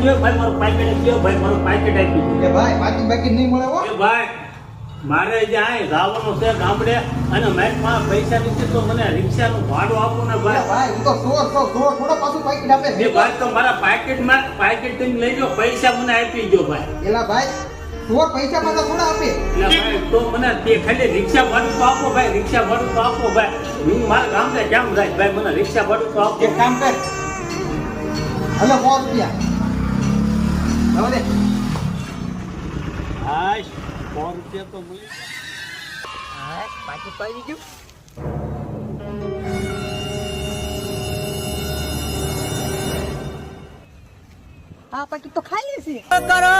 જો ભાઈ મારું પાકેટ ગયો ભાઈ મારું પાકેટ આપી કે ભાઈ બાકી બાકી નહીં મળે હો એ ભાઈ મારે જ્યાં જવાનું છે ગામડે અને મેટમાં પૈસા નથી તો મને રિક્ષાનું ભાડું આપો ને ભાઈ ભાઈ હું તો ચોર થોડો પાછું પાકીટ આપે એ ભાઈ તો મારા પાકેટમાં પાકેટ તમે લઈ જાઓ પૈસા મને આપી દો ભાઈ એલા ભાઈ ચોર પૈસા પાછા થોડા આપે એટલે ભાઈ તો મને તે ખાલી રિક્ષા ભાડું તો આપો ભાઈ રિક્ષા ભાડું તો આપો ભાઈ હું મારા ગામડે કેમ જાય ભાઈ મને રિક્ષા ભાડું તો આપો એક કામ કર હલો 100 રૂપિયા હવે દે હાશ 100 રૂપિયા તો મળી હા બાકી પાડી ગયું આ પાકી તો ખાલી છે કરો